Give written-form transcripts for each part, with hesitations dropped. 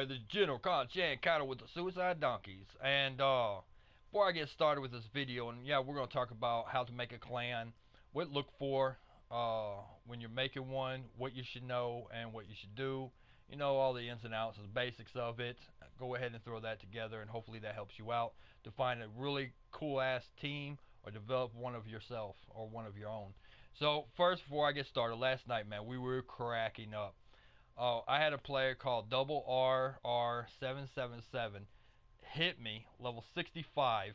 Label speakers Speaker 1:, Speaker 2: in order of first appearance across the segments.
Speaker 1: boy, the General Conscience Cattle with the Suicide Donkeys. And before I get started with this video, and yeah, we're going to talk about how to make a clan, what to look for when you're making one, what you should know, and what you should do. You know, all the ins and outs and basics of it. Go ahead and throw that together, and hopefully that helps you out to find a really cool ass team or develop one of yourself or one of your own. So, first, before I get started, last night, man, we were cracking up. Oh, I had a player called Double RR777 hit me, level 65,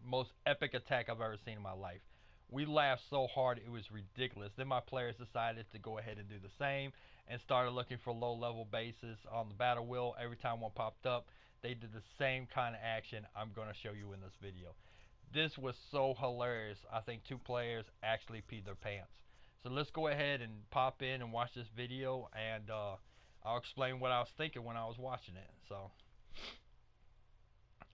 Speaker 1: most epic attack I've ever seen in my life. We laughed so hard it was ridiculous. Then my players decided to go ahead and do the same and started looking for low level bases on the battle wheel. Every time one popped up, they did the same kind of action I'm going to show you in this video. This was so hilarious. I think two players actually peed their pants. So let's go ahead and pop in and watch this video, and I'll explain what I was thinking when I was watching it. So,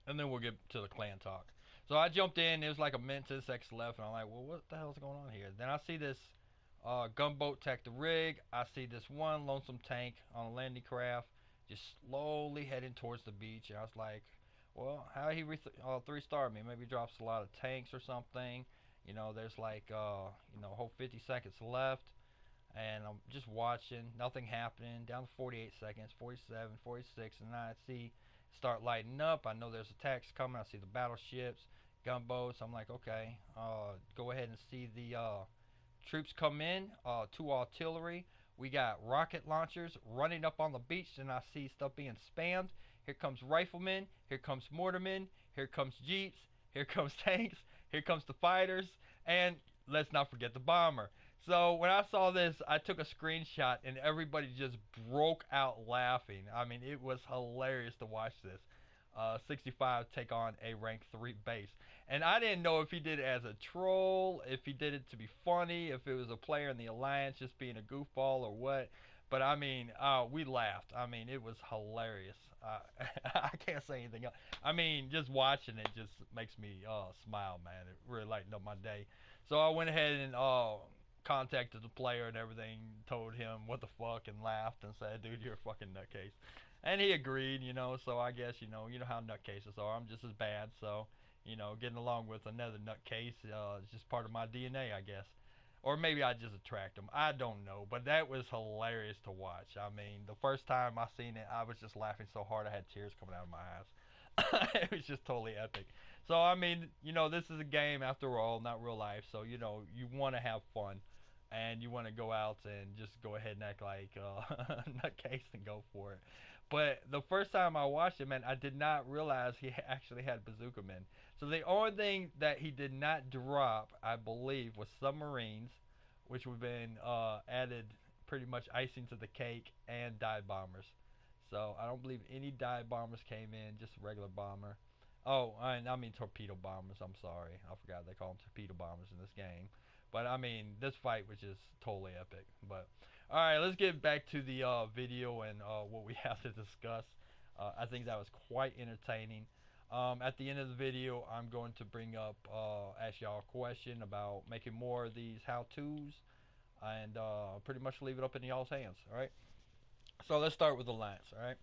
Speaker 1: and then we'll get to the clan talk. So I jumped in. It was like a minute to the seconds left, and I'm like, well, what the hell's going on here? Then I see this gunboat attack the rig. I see this one lonesome tank on a landing craft just slowly heading towards the beach. And I was like, well, how he 3-star me? Maybe drops a lot of tanks or something. You know, there's like whole 50 seconds left, and I'm just watching, nothing happening. Down to 48 seconds, 47, 46, and then I see start lighting up. I know there's attacks coming. I see the battleships, gunboats. I'm like, okay, go ahead and see the troops come in. Two artillery. We got rocket launchers running up on the beach, and I see stuff being spammed. Here comes riflemen. Here comes mortarmen. Here comes jeeps. Here comes tanks. Here comes the fighters. And let's not forget the bomber. So when I saw this, I took a screenshot, and everybody just broke out laughing. I mean, it was hilarious to watch this. 65 take on a rank 3 base. And I didn't know if he did it as a troll, if he did it to be funny, if it was a player in the alliance just being a goofball or what. But I mean, we laughed. I mean, it was hilarious. I can't say anything else. I mean, just watching it just makes me smile, man. It really lightened up my day. So I went ahead and contacted the player and everything, told him what the fuck, and laughed and said, dude, you're a fucking nutcase. And he agreed, you know, so I guess, you know how nutcases are. I'm just as bad, so, getting along with another nutcase is just part of my DNA, I guess. Or maybe I just attract them. I don't know, but that was hilarious to watch. I mean, the first time I seen it, I was just laughing so hard I had tears coming out of my eyes. It was just totally epic. So I mean, this is a game after all, not real life. So you want to have fun, and you want to go out and just go ahead and act like nutcase and go for it. But the first time I watched it, man, I did not realize he actually had bazooka men. So the only thing that he did not drop, I believe, was submarines, which would have been added pretty much icing to the cake, and dive bombers. So I don't believe any dive bombers came in, just a regular bomber. Oh, I mean torpedo bombers. I'm sorry, I forgot they call them torpedo bombers in this game. But I mean, this fight was just totally epic. But all right, let's get back to the video and what we have to discuss. I think that was quite entertaining. At the end of the video, I'm going to bring up, ask y'all a question about making more of these how-tos, and pretty much leave it up in y'all's hands. All right. So let's start with Alliance, alright?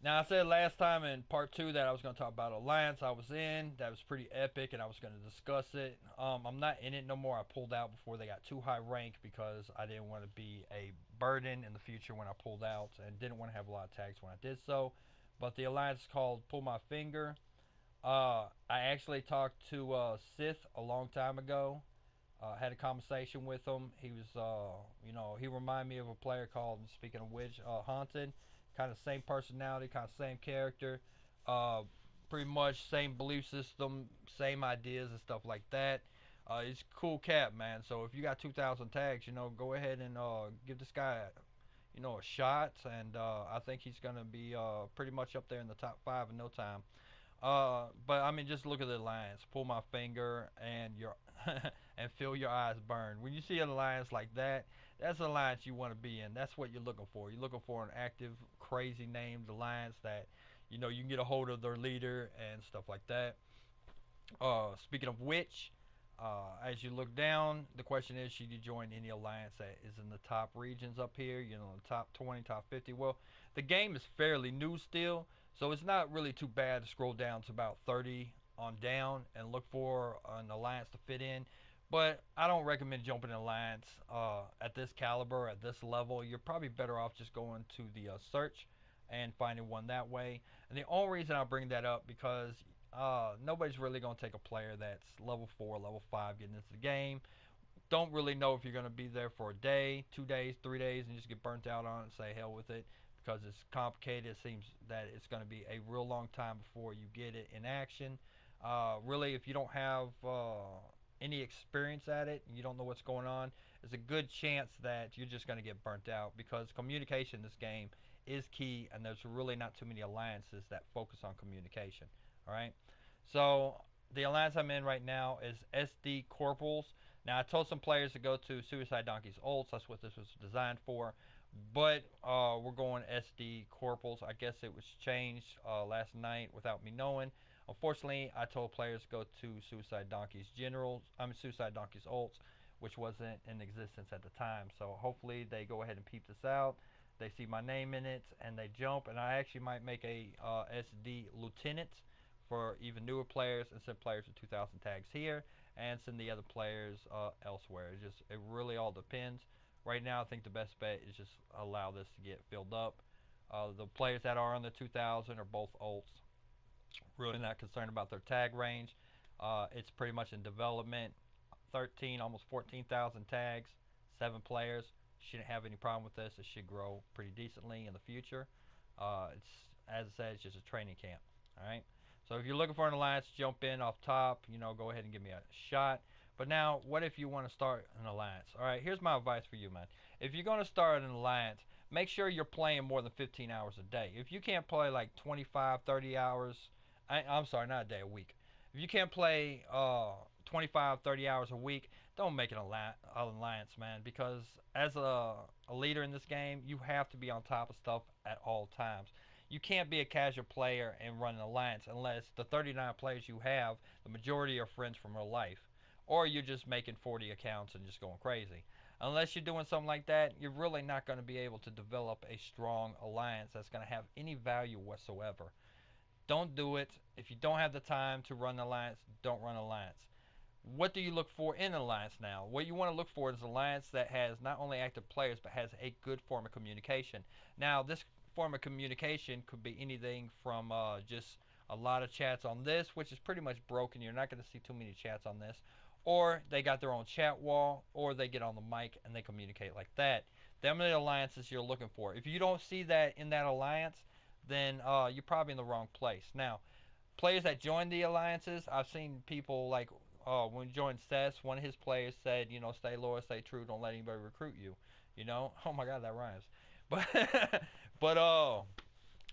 Speaker 1: Now, I said last time in part 2 that I was going to talk about Alliance I was in. That was pretty epic, and I was going to discuss it. I'm not in it no more. I pulled out before they got too high rank because I didn't want to be a burden in the future when I pulled out, and didn't want to have a lot of tags when I did so. But the Alliance is called Pull My Finger. I actually talked to Sith a long time ago. Had a conversation with him. He was, he reminded me of a player called, speaking of which, Haunted. Kind of same personality, kind of same character. Uh, Pretty much same belief system, same ideas and stuff like that. He's a cool cat, man. So if you got 2,000 tags, go ahead and give this guy, a shot. And I think he's going to be pretty much up there in the top 5 in no time. But I mean, just look at the alliance. Pull my finger, and your and feel your eyes burn. When you see an alliance like that, that's an alliance you want to be in. That's what you're looking for. You're looking for an active, crazy named alliance that you can get a hold of their leader and stuff like that. Speaking of which, As you look down, the question is, should you join any alliance that is in the top regions up here, the top 20, top 50? Well, the game is fairly new still, so it's not really too bad to scroll down to about 30 on down and look for an alliance to fit in. But I don't recommend jumping an alliance at this caliber, at this level. You're probably better off just going to the search and finding one that way. And the only reason I bring that up because nobody's really going to take a player that's level 4, level 5 getting into the game. Don't really know if you're going to be there for a day, 2 days, 3 days, and just get burnt out on it and say hell with it because it's complicated. It seems that it's going to be a real long time before you get it in action. Really, if you don't have any experience at it, you don't know what's going on, there's a good chance that you're just going to get burnt out because communication in this game is key, and there's really not too many alliances that focus on communication. All right, so the alliance I'm in right now is SD Corporals. Now I told some players to go to Suicide Donkey's ults. That's what this was designed for. But we're going SD Corporals. I guess it was changed last night without me knowing. Unfortunately, I told players to go to Suicide Donkey's Generals. Suicide Donkey's ults, which wasn't in existence at the time. So hopefully they go ahead and peep this out. They see my name in it and they jump. And I actually might make a SD Lieutenant for even newer players and send players with 2,000 tags here and send the other players elsewhere. It really all depends. Right now, I think the best bet is just allow this to get filled up. The players that are on the 2,000 are both ults. Really not concerned about their tag range. It's pretty much in development. 13, almost 14,000 tags, 7 players. Shouldn't have any problem with this. It should grow pretty decently in the future. It's as I said, it's just a training camp. All right. So if you're looking for an alliance, jump in off top. Go ahead and give me a shot. But now, what if you want to start an alliance? All right. Here's my advice for you, man. If you're going to start an alliance, make sure you're playing more than 15 hours a day. If you can't play like 25, 30 hours, I'm sorry, not a day, a week. If you can't play 25, 30 hours a week, don't make an alliance, man. Because as a leader in this game, you have to be on top of stuff at all times. You can't be a casual player and run an alliance unless the 39 players you have, the majority are friends from real life. Or you're just making 40 accounts and just going crazy. Unless you're doing something like that, you're really not going to be able to develop a strong alliance that's going to have any value whatsoever. Don't do it. If you don't have the time to run an alliance, don't run an alliance. What do you look for in an alliance now? What you want to look for is an alliance that has not only active players but has a good form of communication. Now, this form of communication could be anything from just a lot of chats on this, which is pretty much broken. You're not going to see too many chats on this. Or they got their own chat wall, or they get on the mic and they communicate like that. Them are the alliances you're looking for. If you don't see that in that alliance, then you're probably in the wrong place. Now, players that join the alliances, I've seen people like when you joined CES, one of his players said, stay loyal, stay true, don't let anybody recruit you. Oh my God, that rhymes. But but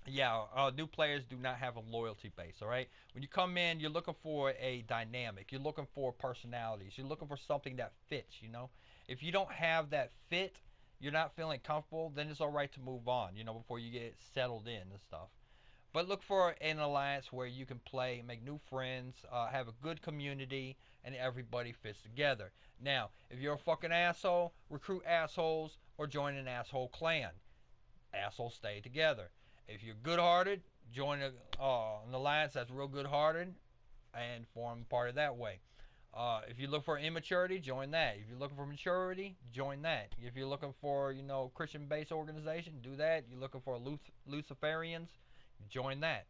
Speaker 1: yeah, new players do not have a loyalty base. All right, when you come in, you're looking for a dynamic. You're looking for personalities. You're looking for something that fits. If you don't have that fit, you're not feeling comfortable, then it's all right to move on. Before you get settled in and stuff. But look for an alliance where you can play, make new friends, have a good community, and everybody fits together. Now, if you're a fucking asshole, recruit assholes or join an asshole clan. Assholes stay together. If you're good-hearted, join an alliance that's real good-hearted and form part of that way. If you look for immaturity, join that. If you're looking for maturity, join that. If you're looking for, Christian-based organization, do that. You're looking for Luciferians, join that.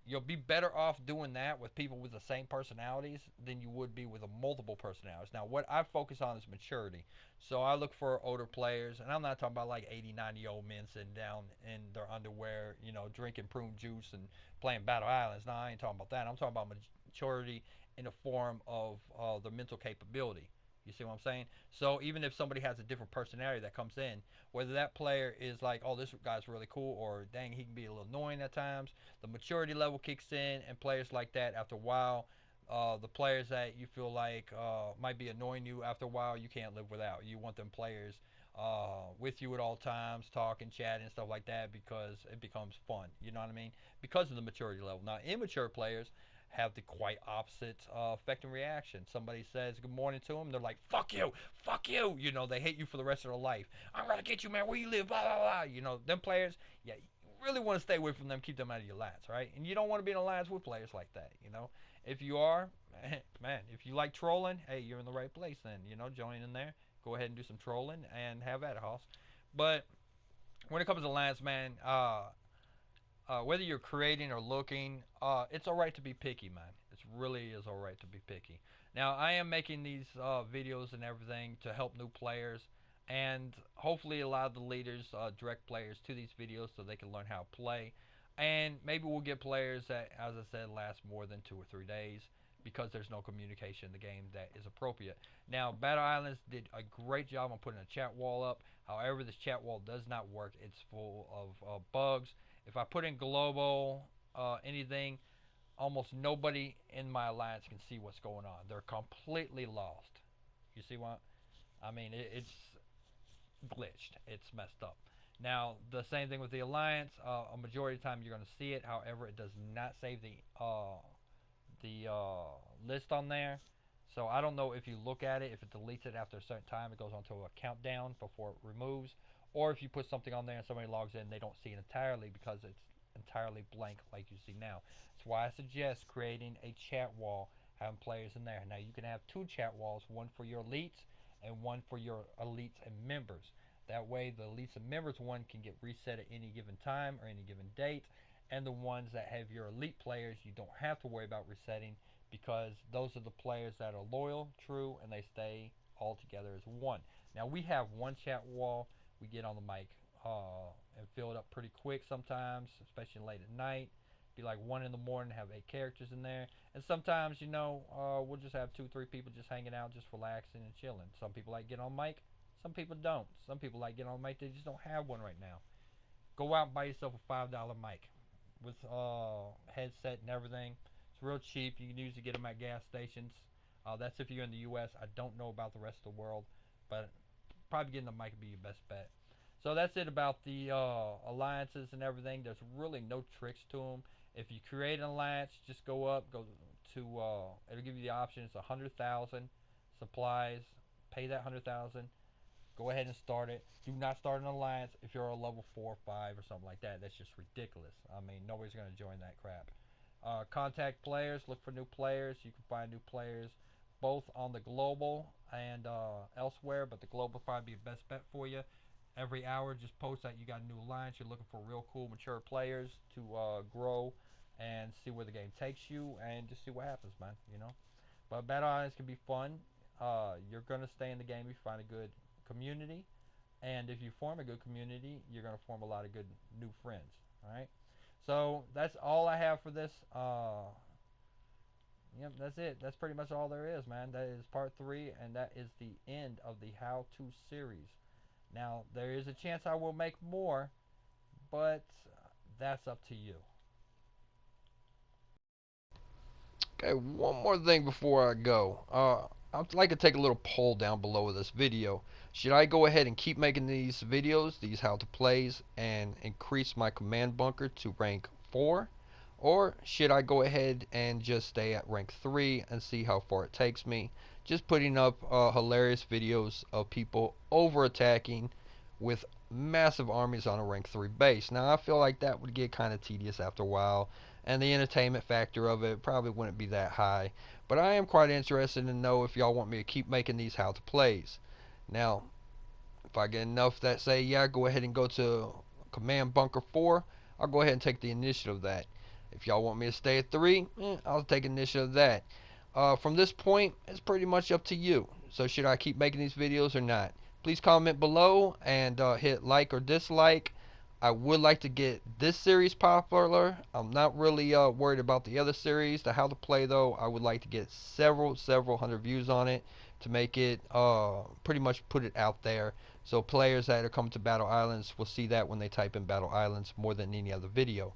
Speaker 1: You'll be better off doing that with people with the same personalities than you would be with a multiple personalities. Now, what I focus on is maturity. So I look for older players, and I'm not talking about like 80, 90-year-old men sitting down in their underwear, drinking prune juice and playing Battle Islands. No, I ain't talking about that. I'm talking about maturity in the form of the mental capability. You see what I'm saying? So even if somebody has a different personality that comes in, whether that player is like, oh, this guy's really cool, or dang, he can be a little annoying at times, the maturity level kicks in, and players like that, after a while, the players that you feel like might be annoying you, after a while, you can't live without. You want them players with you at all times, talking, chatting, stuff like that, because it becomes fun. You know what I mean? Because of the maturity level. Now, immature players have the quite opposite effect and reaction. Somebody says good morning to them, they're like, fuck you, you know, they hate you for the rest of their life. I'm gonna get you, man, where you live, blah, blah, blah. You know, them players, yeah, you really want to stay away from them, keep them out of your alliance, right? And you don't want to be in alliance with players like that, you know. If you are, man, if you like trolling, hey, you're in the right place then, you know, join in there. Go ahead and do some trolling and have at it, Hoss. But when it comes to alliance, man, whether you're creating or looking, it's all right to be picky, man. It really is all right to be picky. Now, I am making these videos and everything to help new players, and hopefully allow the leaders, direct players to these videos so they can learn how to play. And maybe we'll get players that, as I said, last more than 2 or 3 days because there's no communication in the game that is appropriate. Now, Battle Islands did a great job on putting a chat wall up. However, this chat wall does not work. It's full of bugs. If I put in global anything, almost nobody in my alliance can see what's going on. They're completely lost. You see what? I mean, it's glitched. It's messed up. Now, the same thing with the alliance. A majority of the time, you're going to see it. However, it does not save the list on there. So I don't know if you look at it, if it deletes it after a certain time, it goes onto a countdown before it removes, or if you put something on there and somebody logs in, they don't see it entirely because it's entirely blank like you see now. That's why I suggest creating a chat wall, having players in there. Now you can have 2 chat walls, one for your elites and one for your elites and members. That way the elites and members one can get reset at any given time or any given date, and the ones that have your elite players you don't have to worry about resetting because those are the players that are loyal, true, and they stay all together as one. Now we have one chat wall. We get on the mic and fill it up pretty quick sometimes, especially late at night. Be like 1 in the morning, have 8 characters in there, and sometimes we'll just have 2, 3 people just hanging out, just relaxing and chilling. Some people like get on mic, some people don't. Some people like get on mic, they just don't have one right now. Go out and buy yourself a $5 mic with headset and everything. It's real cheap. You can usually get them at gas stations. That's if you're in the U.S. I don't know about the rest of the world, but probably getting a mic would be your best bet. So that's it about the alliances and everything. There's really no tricks to them. If you create an alliance, just go to it'll give you the option. It's 100,000 supplies. Pay that 100,000. Go ahead and start it. Do not start an alliance if you're a level 4 or 5 or something like that. That's just ridiculous. I mean, nobody's going to join that crap. Contact players. Look for new players. You can find new players both on the global and elsewhere, but the global will probably be the best bet for you. Every hour, just post that you got a new alliance. You're looking for real cool, mature players to grow and see where the game takes you and just see what happens, man. You know, but Battle Islands can be fun. You're gonna stay in the game if you find a good community, and if you form a good community, you're gonna form a lot of good new friends. All right. So that's all I have for this. Yep, that's it. That's pretty much all there is, man. That is part 3, and that is the end of the how-to series. Now, there is a chance I will make more, but that's up to you.
Speaker 2: Okay, one more thing before I go. I'd like to take a little poll down below this video. Should I go ahead and keep making these videos, these how to plays, and increase my command bunker to rank 4? Or should I go ahead and just stay at rank 3 and see how far it takes me? Just putting up hilarious videos of people over attacking with massive armies on a rank 3 base. Now I feel like that would get kind of tedious after a while, and the entertainment factor of it probably wouldn't be that high. But I am quite interested to know if y'all want me to keep making these how to plays. Now, if I get enough that say, yeah, go ahead and go to Command Bunker 4, I'll go ahead and take the initiative of that. If y'all want me to stay at 3, I'll take initiative of that. From this point, it's pretty much up to you. So should I keep making these videos or not? Please comment below and hit like or dislike. I would like to get this series popular. I'm not really worried about the other series, the how to play though. I would like to get several hundred views on it to make it pretty much put it out there. So players that are coming to Battle Islands will see that when they type in Battle Islands more than any other video.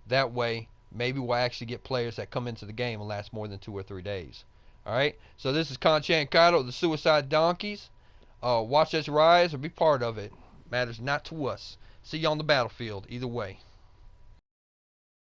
Speaker 2: That way, maybe we'll actually get players that come into the game and last more than 2 or 3 days. Alright, so this is Conchan Kaido, the Suicide Donkeys. Watch us rise or be part of it. Matters not to us. See you on the battlefield, either way.